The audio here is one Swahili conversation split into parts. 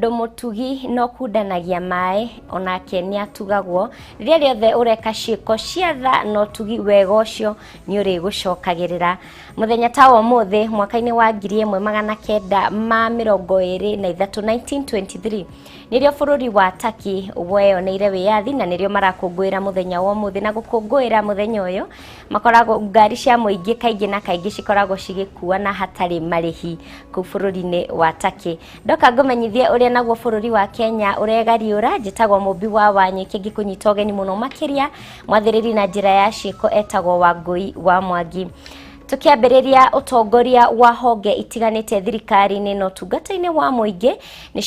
tondu mutugi no kundanagia mai onake ni atugagwo riria riothe ureka ciiko cia tha no tugi wega ucio ni uri gucokagirira muthenya ta wa muthi mwaka-ini wa 1923 nirio bururi wa Turkey weyoneire wiyathi na nirio marakungwira muthenya wa muthi na gukungwira muthenya uyu makoragwo ngari cia muingi kaingi na kaingi cikoragwo cigikua na hatari marihi ku bururi-ini wa Turkey. Ndoka ngumenyithie uria naguo bururi wa Kenya uregariura njitagwo Mumbi wa Wanyoike ngikunyita ugeni muno makiria mwathiriri na njira ya ciiko etagwo Wangui wa Mwangi. Tukiambiriria utongoria wa honge itiganite thirikari-ini no tungata-ini wa muingi ni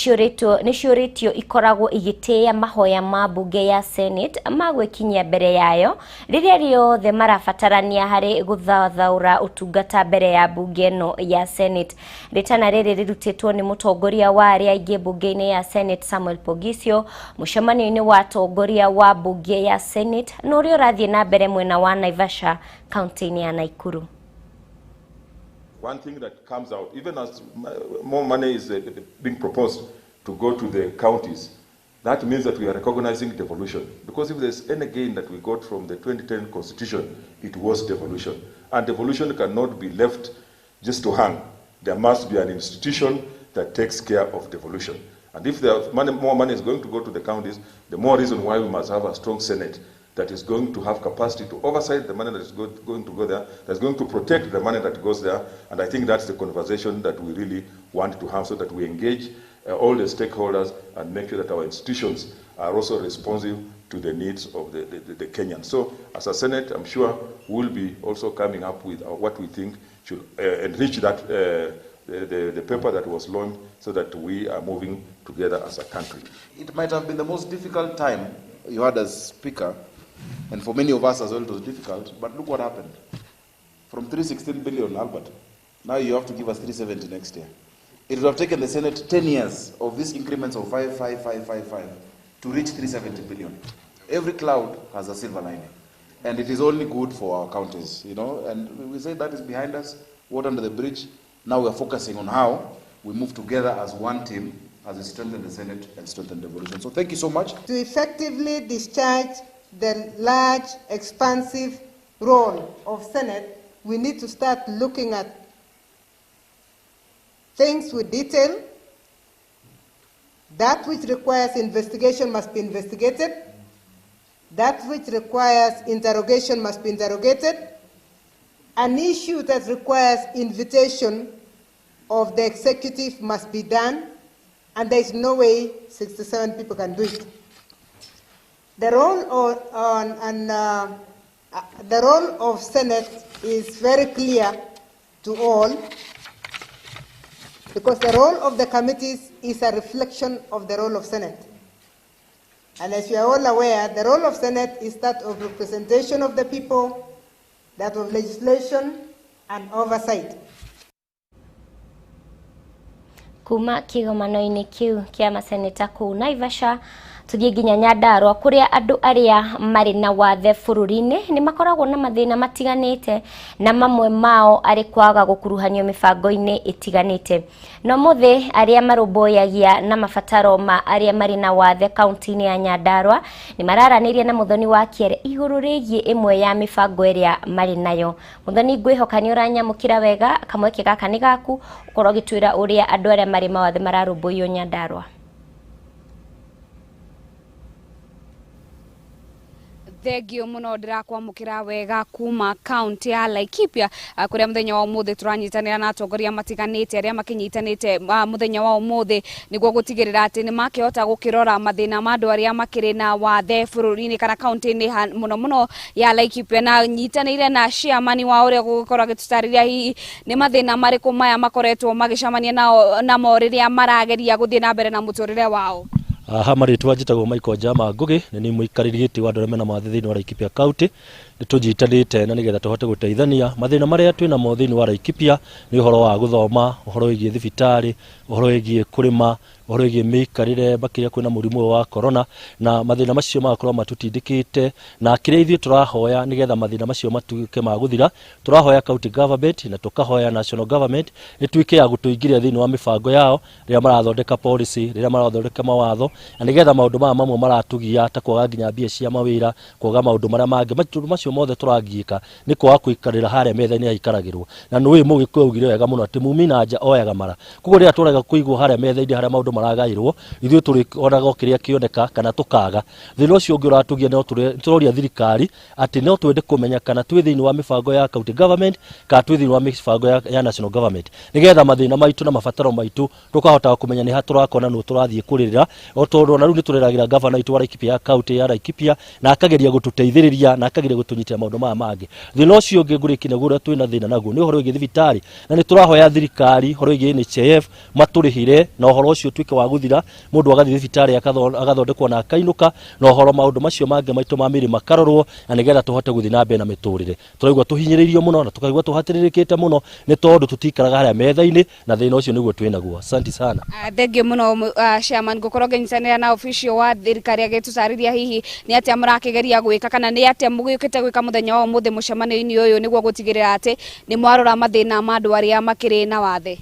ciuritio ikoragwo igitia mahoya ma bunge ya Senate magwikinyia mbere yayo riria riothe marabatarania hari guthathaura utungata mbere ya bunge no ya Senate. Ritana riri rirutitwo ni mutongoria wa aria aingi bunge-ini ya Senate Samuel Pogisio mucemanio-ini wa atongoria wa bunge ya Senate no uri urathie na mbere mwena wa Naivasha kaunti-ini ya Naikuru. One thing that comes out, even as more money is being proposed to go to the counties, that means that we are recognizing devolution. Because if there's any gain that we got from the 2010 constitution, it was devolution. And devolution cannot be left just to hang. There must be an institution that takes care of devolution. And if more money is going to go to the counties, the more reason why we must have a strong Senate that is going to have capacity to oversight the money that is going to go there, that's going to protect the money that goes there. And I think that's the conversation that we really want to have, so that we engage all the stakeholders and make sure that our institutions are also responsive to the needs of the Kenyans. So as a Senate, I'm sure we'll be also coming up with what we think should enrich that the paper that was launched, so that we are moving together as a country. It might have been the most difficult time you had as Speaker, and for many of us as well it was difficult, but look what happened. From 316 billion, Albert, now you have to give us 370 next year. It would have taken the Senate 10 years of these increments of 5 to reach 370 billion. Every cloud has a silver lining, and it is only good for our counties, you know, and we say that is behind us, water under the bridge. Now we are focusing on how we move together as one team as we strengthen the Senate and strengthen devolution. So thank you so much. To effectively discharge the large, expansive role of Senate, we need to start looking at things with detail. That which requires investigation must be investigated. That which requires interrogation must be interrogated. An issue that requires invitation of the executive must be done, and there is no way 67 people can do it. The role of Senate is very clear to all, because the role of the committees is a reflection of the role of Senate. And as you are all aware, the role of Senate is that of representation of the people, that of legislation and oversight. Kuma kigomano-ini kiu kia maseneta kuu Naivasha tuthie nginya Nyandarua kuria andu aria mari na wathe bururi-ini ni makoragwo na mathina matiganite na mamwe mao ari kwaga gukuruhanio mibango-ini itiganite. No muthi aria marumbuyagia na mabataro ma aria mari na wathe kaunti-ini ya Nyandarua ni mararanirie na muthoni wa Kiere iguru rigie imwe ya mibango iria mari nayo. Muthoni ngwihoka ni uranyamukira wega, kamweke gaka ni gaku ukorwo gitwira uria andu aria mari mawathe mararumbuyo Nyandarua. Thegio muno ndirakwamukira wega kuma county ya Laikipia kuria muthenya wa umuthi turanyitanira na atongoria matiganite aria makinyitanite muthenya wa umuthi niguo gutigirira ati ni makihota gukirora mathina ma andu aria makiri na wathe bururi-ini kana county-ini muno ya Laikipia, na nyitanire na chairman wa uria gukorwo gitutariria hihi ni mathina mariku maya makoretwo magicamania namo riria marageria guthie na mbere na muturire wao. Hamari twajitagwo Michael Jama Ngugi ni muikariri giti wa ndoreme na mathe thiini wa Laikipia County nitujitanite na nigetha tuhote guteithania mathina maria twina mo thiini wa Laikipia ni uhoro wa guthoma, uhoro wigie thibitari, uhoro wigie kurima, uhoro wigie mikarire bakiria kwina murimu wa corona, na mathina macio magakorwo matutindikite, na kiria ithuĩ turahoya nigetha mathina macio matuike ma guthira. Turahoya county government na tukahoya national government ituike ya gutuingiria thiini wa mibango yao riria marathondeka policy, riria marathondeka mawatho, na nigetha maundu maya mamwe maratugia ta kwaga nginya mbia cia mawira, kwaga maundu maria mangi macio mothe turagiika ni kwaga kuikarira haria metha-ini haikaragirwo. Na nui mugikuyu augire wega muno ati mumi na nja oyaga mara, koguo riria turaga kuigwo haria metha-ini haria maundu maragairwo, ithuĩ turionaga kiria kioneka kana tukaga. Thina ucio ungi uratugia no turoria thirikari ati no twende kumenya kana twi thiini wa mibango ya county government kana twi thiini wa mibango ya national government, nigetha mathina maitu na mabataro maitu tukahota kumenya ni ha turakona no turathie kuririra. O tondu na riu ni tureragira governor itu wa Laikipia ya county ya Laikipia na akageria gututeithiriria na akageria gutunyitira maundu maya mangi. Thina ucio ungi nguriki na gura twina thina naguo ni uhoro wigi thibitari, na ni turahoya thirikari uhoro wigi NHIF maturihire na uhoro ucio twike wa guthira, mundu agathie thibitari agathondekwo na akainuka, na uhoro maundu macio mangi maitu ma miri makarorwo, na nigetha tuhote guthii na mbere na miturire. Turaigua tuhinyiririo muno na tukaigua tuhatiririkite muno ni tondu tutikaraga haria metha-ini, na thina ucio niguo twinaguo. Asante sana. Thengiũ muno chairman gukorwo ngenyitanĩra na official wa thirikari agĩtũtarĩria hihi ni atia mũrakigeria gwĩka kana ni atia mũgĩũkĩte gwĩka mũthenya wa ũmũthĩ mũcemanio-inĩ ũyũ nĩguo gũtigĩrĩra atĩ ni mwarora mathĩna ma andũ arĩa makĩrĩ na wathe.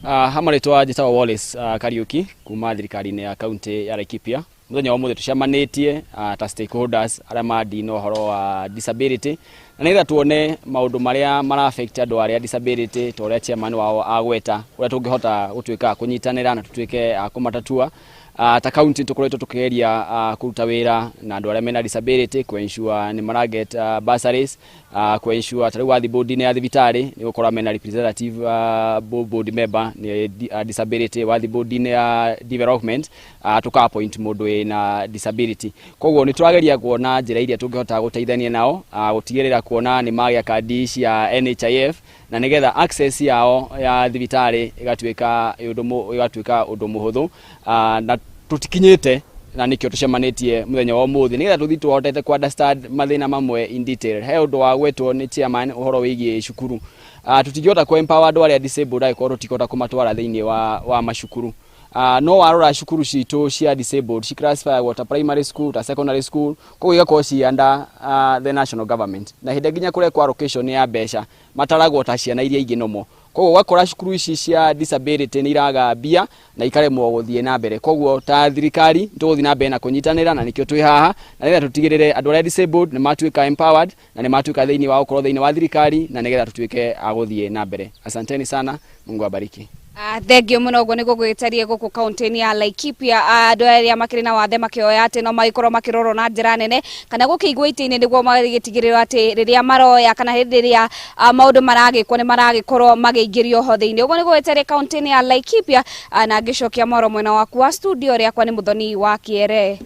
Hamarĩtwa njĩtagwo Wallace Kariuki kuma thirikari-inĩ ya kaunti ya Laikipia. Mũthenya wa ũmũthĩ tucemanĩtie ta stakeholders arĩa mandina ũhoro wa disability, na nĩgetha tuone maũndũ marĩa mara affect andũ arĩa disability ta ũrĩa chairman wao agweta ũrĩa tũngĩhota gũtuĩka kũnyitanĩra na tũtuĩke kũmatatua. Ta county tukoretwo tukigeria kuruta wira na andũ arĩa mena disability ku ensure ni maraget bursaries, ku ensure tari wathi board ya thibitari ni gukora mena representative board member ni disability wathi board ya development tuka appoint mundu na disability. Koguo ni turageria kuona njira iria tungihota guteithania nao gutigirira kuona ni magĩa kandi cia NHIF na nigetha access yao ya thibitari igatuika undu muhuthu na tutikinyite na nikio tucemanĩtie muthenya wa ũmũthĩ nigetha tuthi tuhotete ku understand mathina mamwe in detail. He undu wa gwetwo ni chairman uhoro wigie cukuru, tutingihota ku empower andũ arĩa disabled aikorwo tutikihota kumatwara thiini wa mashukuru. No warora cukuru citu cia disabled ci classify water primary school ta secondary school, koguo igakorwo ci under the national government, na hĩndĩ nginya kũrĩa kwa allocation ya mbeca mataragwo ta ciana iria ingĩ nomo. Koguo wakora cukuru ici cia disability ni iraga bia na ikaremwo guthie na mbere. Koguo ta thirikari tuguthie na mbere na kunyitanira, na nikio twi haha na nigetha tutigirire andu arĩa disabled ni matuika empowered na ni matuika thiini wa ukorwo thiini wa thirikari na nigetha tutuike aguthie na mbere. Asanteni sana, Mungu abariki. Thengiũ muno ũguo nĩguo gwĩtarie gũkũ kaunti-inĩ ya Laikipia. Andũ arĩa makĩrĩ na wathe makĩoya atĩ no magĩkorwo makĩrorwo na njĩra nene kana gũkĩigwo itĩ-inĩ nĩguo magĩtigĩrĩrwo atĩ rĩrĩa maroya kana hĩndĩ ĩrĩa maũndũ maragĩkwo nĩ maragĩkorwo magĩingĩrio ho thĩinĩ. Ũguo nĩguo gwĩtarie kaunti-inĩ ya Laikipia, na ngĩcokia moro mwena waku wa studio rĩakwa nĩ Muthoni wa Kiere.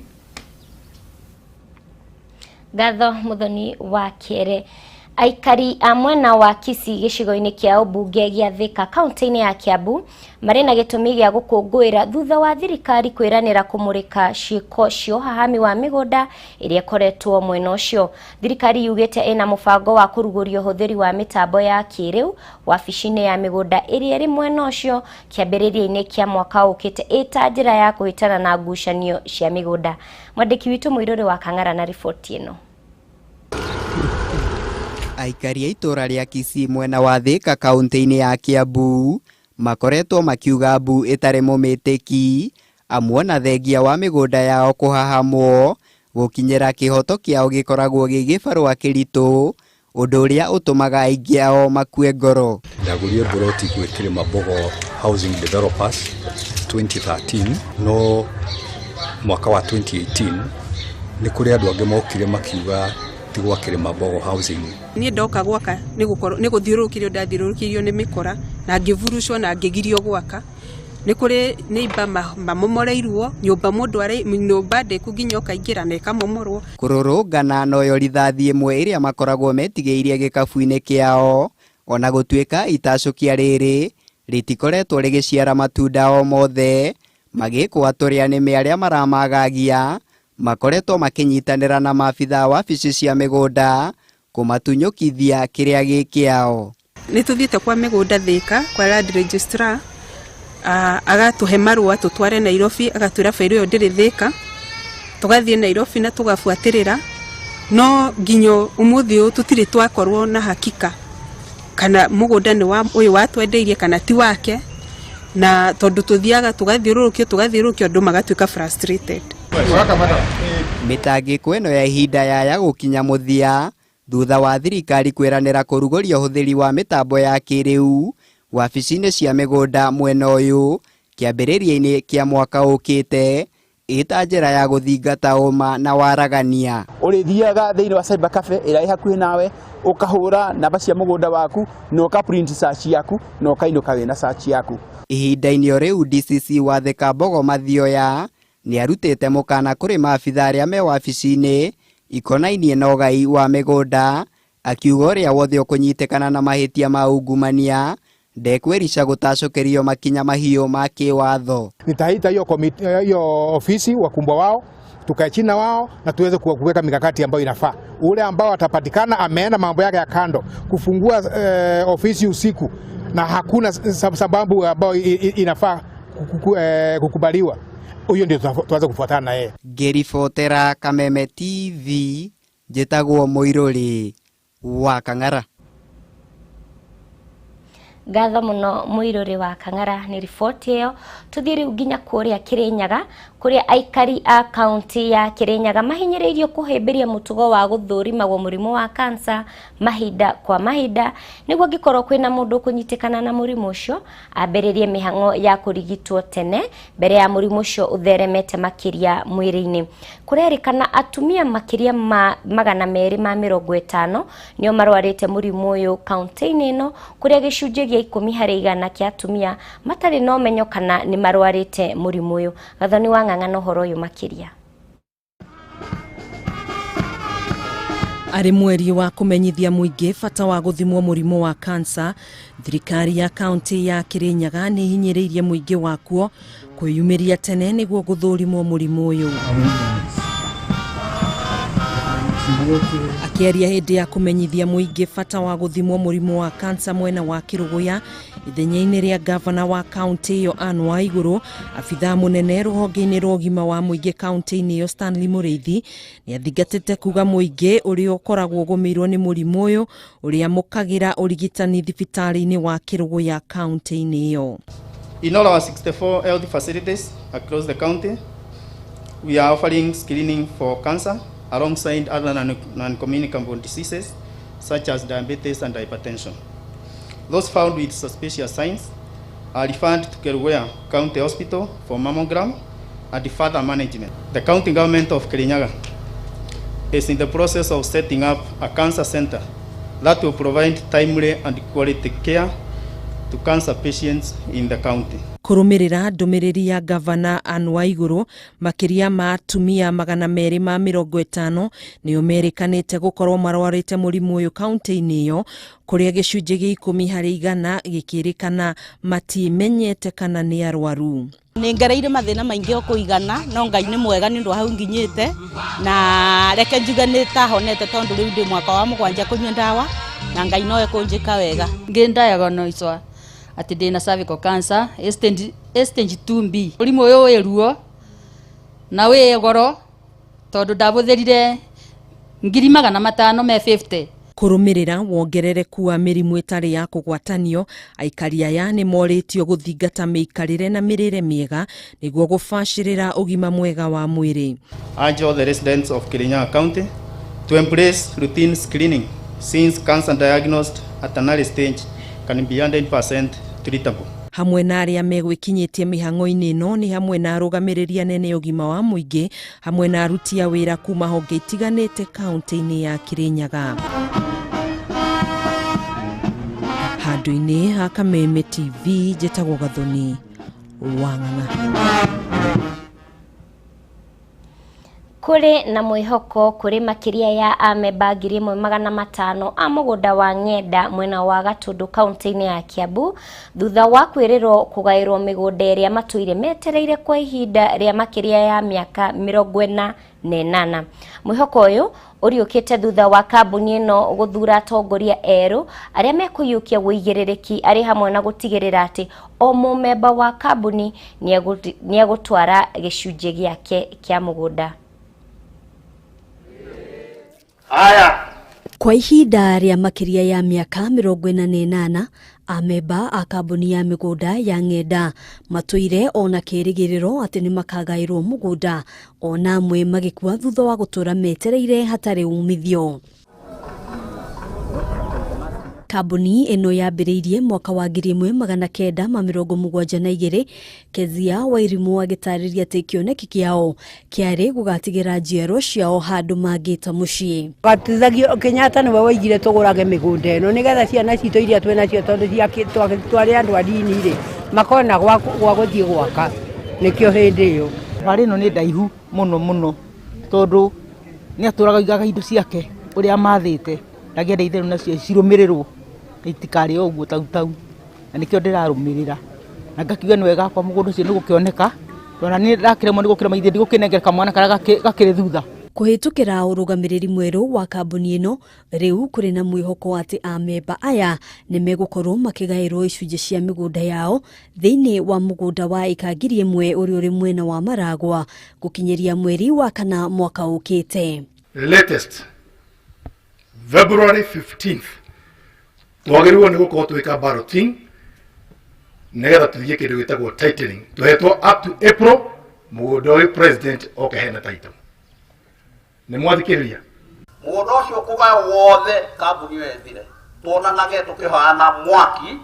Ngatho Muthoni wa Kiere. Aikari a mwena wa Kisii gĩcigo-inĩ kĩa ũmbunge gĩa Thika kaunti-inĩ ya Kiambu marĩ na gĩtũmi gĩa gũkũngũĩra thutha wa thirikari kwĩranĩra kũmũrĩka ciĩko cia ũhahami wa mĩgũnda ĩrĩa ĩkoretwo mwena ũcio. Thirikari yugĩte ĩna mũbango wa kũrugũria ũhũthĩri wa mĩtambo ya kĩrĩu wabici-inĩ ya mĩgũnda ĩrĩa ĩrĩ mwena ũcio kĩambĩrĩria-inĩ kĩa mwaka ũkĩte ĩta njĩra ya kũhĩtana na ngucanio cia mĩgũnda. Mwandĩki witũ Mũirũrĩ wa Kang'ara na riboti ĩno. Aikari a itura ria Kisii mwena wa Thika kaunti-inĩ ya Kiambu makoretwo makiuga mbu ĩtarĩ mũmĩtĩki amwe na thengia wa mĩgũnda yao kũhahamwo gũkinyĩra kĩhoto kĩao gĩkoragwo gĩgĩbarũa kĩritũ, ũndũ ũrĩa ũtũmaga aingĩ ao makue ngoro. Ndagũrire mburoti gwĩkĩrĩ Mabogo Housing Developers 2013, no mwaka wa 2018 nĩ kũrĩ andũ angĩ mokire makiuga tigwa kĩrĩ Mabogo Housing. Niĩ ndoka gwaka nĩ gũthiũrũrũkĩrio ndathiũrũrũkĩrio nĩ mĩkora na ngĩvurucwo na ngĩgirio gwaka. Nĩ kũrĩ neighbor mamomoreirwo nyũmba mũndũ arĩ nyũmba ndĩku nginya ũkaingĩra na ĩkamomorwo. Kũrũrũngana noyo rithathi ĩmwe ĩrĩa makoragwo metigĩirie gĩkabu-inĩ kĩao, ona gũtuĩka itacũkia rĩrĩ rĩtikoretwo rĩgĩciara matunda o mothe, magĩkwo atũrĩa nĩme arĩa maramagagia makoretwo makĩnyitanĩra na maabitha wabici cia mĩgũnda kumatunyukithia kiria gikiao. Ni tuthiete kwa migunda Thika kwa land registrar agatuhe marua tutware Nairobi, agatwira failo yo ndiri Thika, tugathie Nairobi na tugafuatirira, no nginyo umuthi u tutiri twakorwo na hakika kana mugunda ni wa uyu watwendeirie kana ti wake, na tondu tuthiaga tugathiurukio andu magatuika frustrated. Mitangiko ino ya ihinda yaya gukinya muthia thutha wa thirikari kwiranira kuruguria uhuthiri wa mitambo ya kiriu wabici-ini cia migunda mwena uyu kiambiriria-ini kia mwaka ukite ita njira ya guthingata uma na waragania. Urithiaga thiini wa cyber cafe ira ihakuhi nawe ukahura namba cia mugunda waku na uka print search yaku na ukainuka wina search yaku. Ihinda-ini riu DCC wa Thika Mbogo Mathioya ni arutite mukana kuri maabitha aria me wabici-ini ikonainie na ugai wa migunda, akiuga uria wothe ukunyitikana na mahitia ma ungumania ndekwerisha gutacokerio makinya mahiu ma kiwatho. Nitaita hiyo ofisi wakumbwa wao, tukae chini na wao na tuweze kuweka mikakati ambayo inafaa. Ule ambao atapatikana ameenda mambo yake ya kando kufungua ofisi usiku na hakuna sababu ambayo inafaa kukubaliwa, huyo ndio tuanze kufuatana na yeye. Gerifotera Kameme TV, jetagwo Muiruri wa Kang'ara. Gatho muno Muiruri wa Kang'ara ni riboti iyo. Tuthiri nginya kuria Kirinyaga kuria aikari a county ya Kirinyaga mahinyiriirio kuhimbiria mutugo wa guthurima wa murimu wa cancer mahinda kwa mahinda niguo gikorwo kwina mundu kunyitikana na murimu ucio ambiririe mihango ya kurigitwo tene mbere ya murimu ucio utheremete makiria mwiri-ini. Kurerikana atumia makiria ma 250 nio marwarite murimu uyu county-ini ino kuria gicunje gia 10% kia atumia matari no menyo kana ni marwarite murimu uyu. Gathoni wa ng'ang'ana horo uyu makiria. Ari mweri wa kumenyithia muingi bata wa guthimwo murimu wa cancer, thirikari ya county ya Kirinyaga ni hinyiriirie muingi wakuo kwiyumiria tene niguo guthurimwo murimu uyu. Akiaria hindi ya kumenyithia muingi bata wa guthimwo murimu wa cancer mwena wa Kiruguya ithenya-ini ria governor wa county iyo Anne Waiguru, abitha munene ruhonge-ini rwa ugima wa muingi county-ini iyo Stanley Muriithi ni athingatite kuga muingi uria ukoragwo gumirwo ni murimu uyu uria mukagira urigitani thibitari-ini wa Kiruguya county-ini iyo. In all our 64 health facilities across the county, we are offering screening for cancer alongside other non-communicable diseases such as diabetes and hypertension. Those found with suspicious signs are referred to Ukireherwo County Hospital for mammogram and further management. The county government of Kirinyaga is in the process of setting up a cancer center that will provide timely and quality care to cancer patients in the county. Kurumirira ndumiriri ya governor Anne Waiguru, makiria ma atumia 250 ni umerikanite gukorwo marwarite murimu uyu county-ini iyo kuria gicunje gia 10% gikirikana matimenyete kana ni arwaru. Ni ngereire mathina maingi okuigana no Ngai ni mwega ni ndu hau nginyite na reke njuga ni tahonete tondu riu ndi mwaka wa 7 kunywa ndawa na Ngai no ekunjika wega. Ngindayagono icwa ati ndina cervical cancer stage 2B. Murimu uyu wi ruo na wi goro tondu ndabuthirire 550. Kurumirira wongerereku wa mirimu itari ya kugwatanio, aikari aya ni moritio guthingata miikarire na mirire miega niguo gubashirira ugima mwega wa mwiri. Urge all the residents of Kirinyaga County to embrace routine screening since cancer diagnosed at an early stage can be 100% treatable. Hamwe na aria megwikinyitie mihango-ini ino ni hamwe na arugamiriria nene ugima wa muingi hamwe na aruti a wira kuma honge itiganite county-ini ya Kirinyaga. Handu-ini ha Kameme TV, jetagwo Gathoni wa ng'ang'ana. Kuri na mwihoko kuri makiria ya ameba 1,500 a mugunda wa Ng'enda mwena wa Gatundu county-ini ya Kiambu thutha wa kwiriro kugairwo migunda iria matuire metereire kwa ihinda ria makiria ya miaka 48. Mwihoko uyu uriukite thutha wa kambuni ino guthura atongoria eru aria mekuyukia wigiririki ari hamwe na gutigirira ati o mumemba wa kambuni niegutwara gicunjĩ giake kia mugunda. Kwa ihinda rĩa makiria ya miaka 48 amemba a kambuni ya migunda ya ng'enda matũire ona kĩrĩgĩrĩro atĩ nĩ makagaĩrwo mugunda ona amwe magĩkua thutha wa gũtũra metereire hatarĩ umithio. Kambuni ino yambĩrĩirie mwaka wa 1972 Kezia Wairimu agĩtarĩria atĩ kĩoneki kĩao kĩarĩ gũgatigĩra njiaro ciao handũ mangĩta mũciĩ. Gatithagio Kenyatta nĩwe waigire tũgũrage mĩgũnda ĩno nĩgetha ciana citũ iria twĩnacio tondũ twarĩ andũ anini rĩ makona gwa gũthiĩ gwaka nĩkĩo hĩndĩ ĩyo. Barĩ ĩno nĩ ndaihu mũno tondũ nĩ atũraga indo ciake ũrĩa mathĩte ndagĩenda itherũ nacio cirũmĩrĩrwo itikari ũguo tau na nikio ndĩrarũmĩrĩra na ngakiuga nĩ wega kwa mũgũnda ũcio nĩ gũkĩoneka tondũ nĩ ndakĩremwo nĩ gũkĩrema ithe ndigũkĩnengera mwana karĩa gakĩrĩ thutha. Kũhĩtũkĩra ũrũgamĩrĩri mwerũ wa kambuni ĩno rĩu kũrĩ na mwĩhoko atĩ amemba aya nĩ megũkorwo makĩgaĩrwo icunjĩ cia mĩgũnda yao thĩinĩ wa mũgũnda wa ĩka 1000 ũrĩa ũrĩ mwena wa Maragwa gũkinyĩria mweri wa kana mwaka ũkĩte. Latest February 15th twagĩrĩirwo nĩ gũkorwo twĩka balloting nĩgetha tũthiĩ kĩndũ gĩtagwo titling tũhetwo up to April mũgũnda ũyũ president oke hena title. Nĩ mwathikĩrĩria mũgũnda ũcio kũgaya wothe kambuni ĩyo ĩthire tuonanage tũkĩhoana mwaki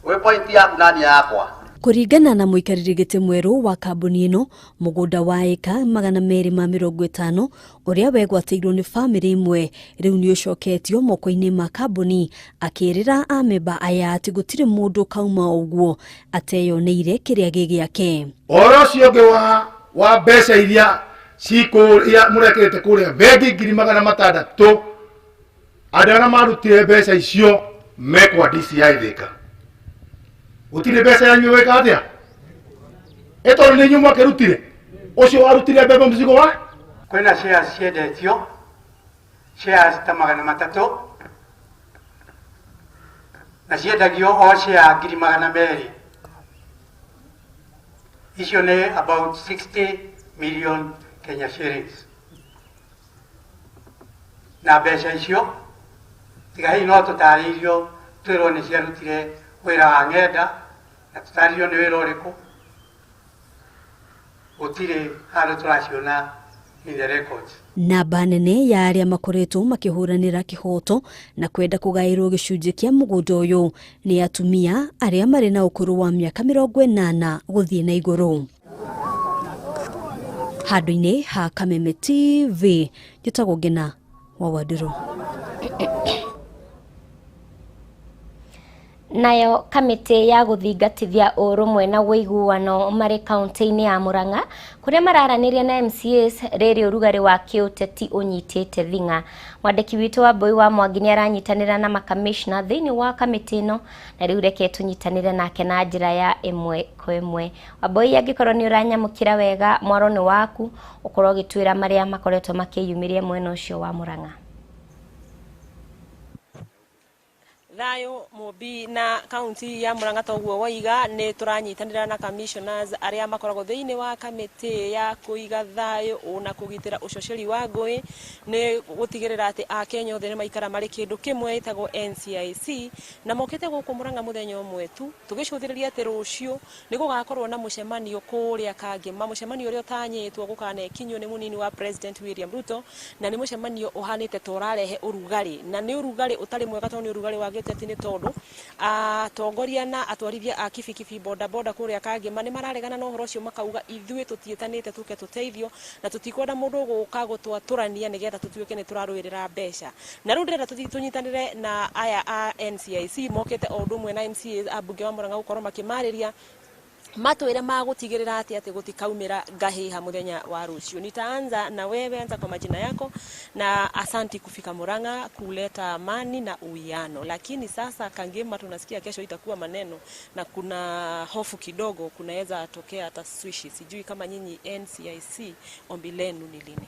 wĩ point yaku nani yakwa. Kũringana na mũikarĩri gĩtĩ mwerũ wa kambuni ĩno mũgũnda wa eka 250 ũrĩa wegwatĩirwo nĩ famĩlĩ imwe rĩu nĩ ũcoketio moko-inĩ ma kambuni akĩrĩra amemba aya atĩ gũtirĩ mũndũ kauma ũguo ateyoneire kĩrĩa gĩgĩake. Ũhoro ũcio ũngĩ wa mbeca iria cikũrĩa mũrekĩrĩte kũrĩa bengi 600 andũ arĩa marutire mbeca icio mekwa DCI Thika. Utire mbeca yanyu weka atia eto ni nyuma kerutire ucio warutire bebe mzigo wa kwena shares ciendetio shares ta 300 na ciendagio o share 200 icio ni about 60 million Kenya shillings na mbeca icio tigai no tutaririo twirwo ni ciarutire wĩra wa ng'enda na tutario nĩ wĩra ũrĩkũ gũtirĩ handũ tũraciona in the records. Namba nene ya arĩa makoretwo makĩhũranĩra kĩhoto na kwenda kũgaĩrwo gĩcunjĩ kĩa mũgũnda ũyũ nĩ atumia arĩa marĩ na ũkũrũ wa mĩaka 80 gũthiĩ na igũrũ. Handũ-inĩ ha Kameme TV njĩtagwo Ngina wa Wadiro. Nayo kamĩtĩ ya gũthingatithia ũrũmwe na wĩiguano marĩ kaunti-inĩ ya Murang'a kũrĩa mararanĩria na MCAs rĩrĩ ũrugarĩ wa kĩũteti ũnyitĩte thing'a. Mwandĩki witũ wa Mbui wa Mwangi nĩ aranyitanĩra na makamishna thĩinĩ wa kamĩtĩ ĩno na rĩu reke tũnyitanĩre nake na njĩra ya ĩmwe kwa ĩmwe. Wambui angĩkorwo nĩ ũranyamũkĩra wega mwaro nĩ waku ũkorwo ũgĩtwĩra marĩa makoretwo makĩyumĩria mwena ũcio wa Murang'a. Thayo Mumbi na kaunti ya Murang'a toguo waiga nĩ tũranyitanĩra na commissioners arĩa makoragwo thĩinĩ wa kamĩtĩ ya kũiga thayo na kũgitĩra ũcoceri wa ngũĩ nĩ gũtigĩrĩra atĩ Akenya othe nĩ maikara marĩ kĩndũ kĩmwe ĩtagwo NCIC na mokĩte gũkũ Murang'a mũthenya ũmwe tu tũgĩcũthĩrĩria atĩ rũciũ nĩ gũgakorwo na mũcemanio kũrĩa Kangema mũcemanio ũrĩa ũtanyĩtwo gũkanekinywo nĩ mũnini wa President William Ruto na nĩ mũcemanio ũhanĩte torarehe ũrugarĩ na nĩ ũrugarĩ ũtarĩ mwega tondũ nĩ ũrugarĩ wa tini tondu atongoria na atwarithia a kibikibi boda kuria Kangema ni mararegana na uhoro ucio makauga ithuĩ tũtietanĩte tuke tũteithio na tutikwenda mũndũ gũka gũtwaturania nigetha tũtuĩke nĩ tũrarũĩrĩra mbeca na rĩu ndĩrenda tũnyitanĩre na aya a NCIC mokĩte o ũndũ ũmwe na MCA ambunge wa Murang'a gũkorwo makĩmarĩria matwĩre magũtigĩrĩra atĩ gũtikaumĩra ngahĩha muthenya wa rũciũ. Nitaanza na wewe, anza kwa majina yako na asanti kufika Murang'a kuleta amani na uwiano. Lakini sasa Kangema tunasikia kesho itakuwa maneno na kuna hofu kidogo kunaweza tokea hata swishi. Sijui kama nyinyi NCIC ombi lenu ni lini?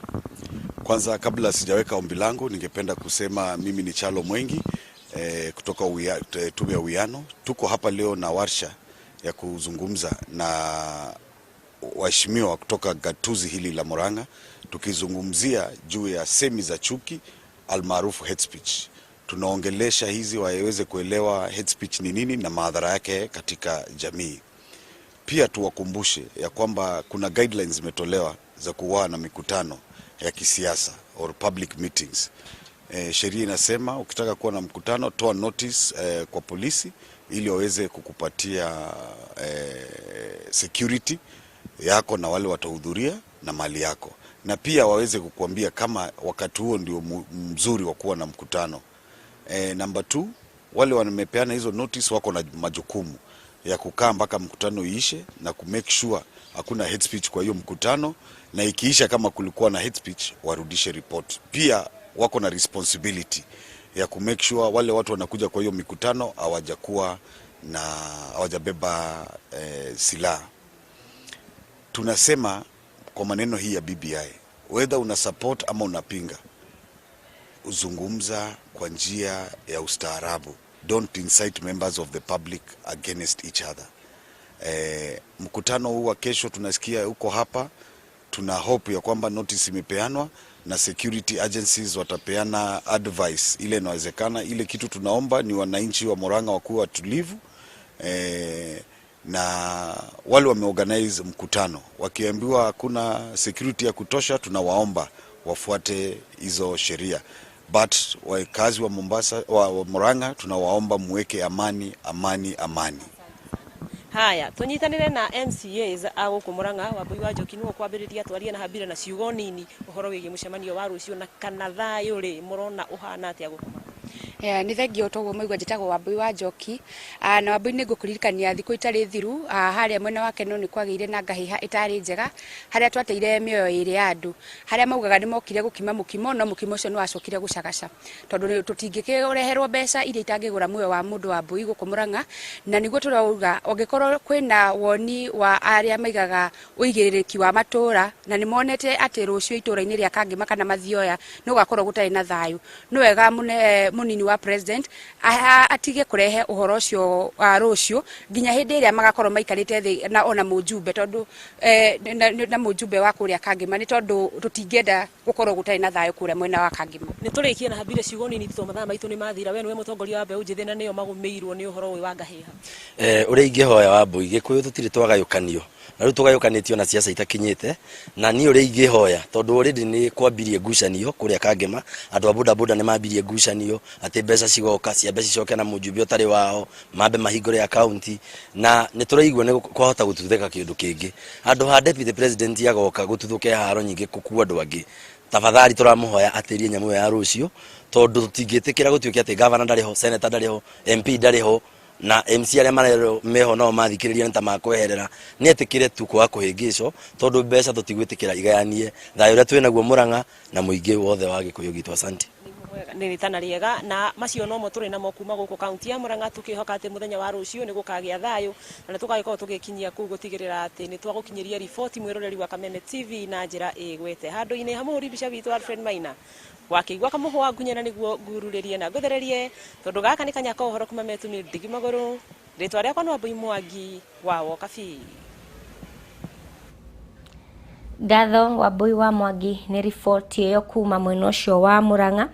Kwanza kabla sijaweka ombi langu, ningependa kusema mimi ni Chalo Mwengi kutoka tume ya uwiano. Tuko hapa leo na warsha ya kuzungumza na waheshimiwa kutoka gatuzi hili la Murang'a, tukizungumzia juu ya semi za chuki almaarufu hate speech. Tunaongelesha hizi waweze kuelewa hate speech ni nini na madhara yake katika jamii. Pia tuwakumbushe ya kwamba kuna guidelines zimetolewa za kuwa na mikutano ya kisiasa or public meetings. Sheria inasema ukitaka kuwa na mkutano, toa notice kwa polisi ili waweze kukupatia security yako na wale watahudhuria na mali yako, na pia waweze kukuambia kama wakati huo ndio mzuri wa kuwa na mkutano. Number 2, wale wamepeana hizo notice wako na majukumu ya kukaa mpaka mkutano iishe na kumake sure hakuna hate speech kwa hiyo mkutano, na ikiisha kama kulikuwa na hate speech warudishe report. Pia wako na responsibility ya kumake sure wale watu wanakuja kwa hiyo mikutano hawajabeba silaha. Tunasema kwa maneno hii ya BBI, whether una support ama unapinga, uzungumza kwa njia ya ustaarabu. Don't incite members of the public against each other. Mkutano huu wa kesho tunasikia huko hapa, tuna hope ya kwamba notice imepeanwa na security agencies watapeana advice ile inawezekana. Ile kitu tunaomba ni wananchi wa Murang'a wakuwa watulivu, na wale wameorganize mkutano wakiambiwa hakuna security ya kutosha, tunawaomba wafuate hizo sheria. But wakazi wa Mombasa wa Murang'a tunawaomba muweke amani. Haya, tunyitanire na MCAs aguku Murang'a Wambui Wanyoike nuo kwambiriria twaria na habira na ciugo nini uhoro wigi mucemanio wa rucio na kana thayu ri murona uhana atia guku. Ni thengio toguo maigua njitagwo Wambui Wanyoike, na Wambui ni ngukuririkania thiku itari thiru haria mwena wake no ni kwageire na ngahiha itari njega haria twateire mioyo iri ya andu haria maugaga ni mokire gukima mukimo no mukimo ucio ni wacokire gucagaca tondu tutingikireherwo mbeca iria itangigura muoyo wa mundu Wambui guku Murang'a, na niguo turauga ongikorwo kwina woni wa aria maigaga uigiririki wa matura na ni monete ati rucio itura-ini ria Kangema kana Mathioya no gakorwo gutari na thayu, no wega munini wa president atige kurehe uhoro ucio rucio nginya hindi iria magakorwo maikarite thi na ona mujumbe tondu na mujumbe wa kuria Kangema ni tondu tutingenda gukorwo gutari na thayu kuria mwena wa Kangema. Ni turikie na habire ciugo nini to mathaa maitu ni mathira. We niwe mutongoria wa mbeu njithi na niyo magumeirwo ni uhoro wi wa ngahiha. Uria ingihoya Wambui gikuyu tutire twagayukanio na riu tugayukanitio na siasa itakinyite, na ni uria ingihoya tondu already ni kwambirie ngucanio kuria Kangema, andu a boda ni mambirie ngucanio ati mbeca cigoka cia mbeca cicoke na mujumbe utari wao mambe mahingure account, na ni turaigua ni kwahota gututheka kindu kingi andu ha deputy president yagoka gututhuke haro nyingi kuku andu angi. Tafadhali turamuhoya atirie nyamu ya rucio tondu tutingitikira gutiokia ati governor ndariho, senator ndariho, MP ndariho na MC aria marero meho no mathikiriria nta makweherera ni etikire tu kwa kuhingico tondu mbeca tutigwitikira igayanie thayu ria twinaguo Murang'a na muingi wothe wa Gikuyu gitu. Asante. Ni ritana riega na macio no mo turi na mo kuma guku kaunti ya Murang'a tukihoka ati muthenya wa rucio ni gukagia thayu na tugagikorwo tugikinyia ku gutigirira ati ni twagukinyiria riboti mwiroreri wa Kameme TV na njira igwete handu-ini hamuri bica bitu Alfred Maina wakiigua kamuhwa ngunyana niguo ngururirie na nguthererie tondu gaka ni kanyaka uhoro kuma metu ni Ndigi Maguru. Ritwa riakwa ni Wambui Mwangi wa Wokabi. Ngatho Wambui wa Mwangi ni riboti iyo kuma mwena ucio wa Murang'a.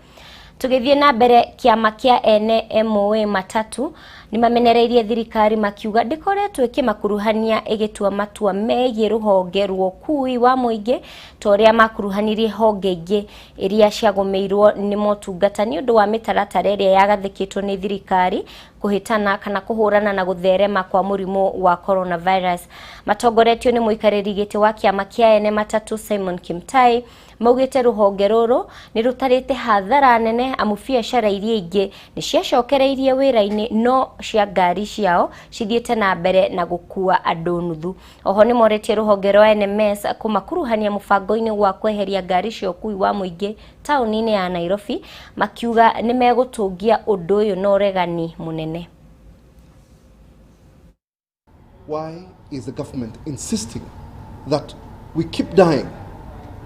Tugithie na mbere kiama kia ene MOA matatu ni mamenereirie thirikari makiuga ndikoretwo ikimakuruhania igitua matua megie ruhonge rwokui wa muingi toria makuruhanirie honge ingi iria ciagomeirwo ni motungata ni undu wa mitaratara iria yagathikitwo ni thirikari kuhitana kana kuhurana na gutherema kwa murimu wa coronavirus. Matongoretio ni muikariri giti wa kiama kia ene matatu Simon Kimtai maugite ruhonge ruru ni rutarite hathara nene amu biacara iria ingi ni ciacokereirie wira-ini no cia ngari ciao cithiete na mbere na gukua andu nuthu. Oho ni moretie ruhonge rwa NMS kumakuruhania mubango-ini wa kweheria ngari cia ukui wa muingi tauni-ini ya Nairobi makiuga ni megutungia undu uyu no regani munene. Why is the government insisting that we keep dying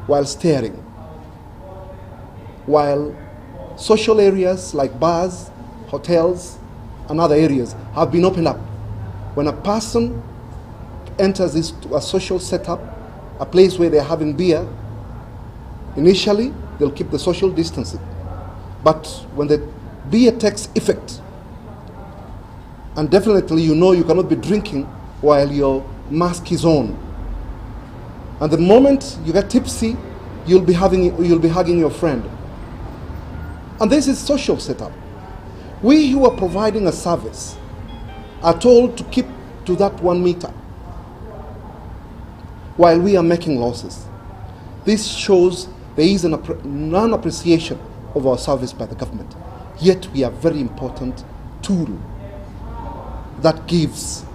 while staring? while social areas like bars, hotels, and other areas have been opened up. When a person enters a social setup, a place where they're having beer, initially they'll keep the social distancing. But when the beer takes effect, and definitely you know you cannot be drinking while your mask is on. And the moment you get tipsy, you'll be hugging your friend. And this is social setup. We who are providing a service are told to keep to that 1 meter while we are making losses. This shows there is a non-appreciation of our service by the government. Yet we are a very important tool that gives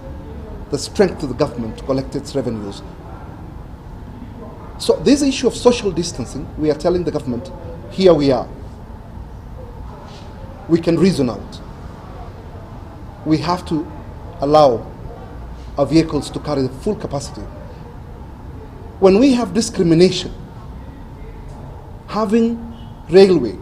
the strength to the government to collect its revenues. So this issue of social distancing, we are telling the government, here we are. We can reason out. We have to allow our vehicles to carry the full capacity. When we have discrimination, having railway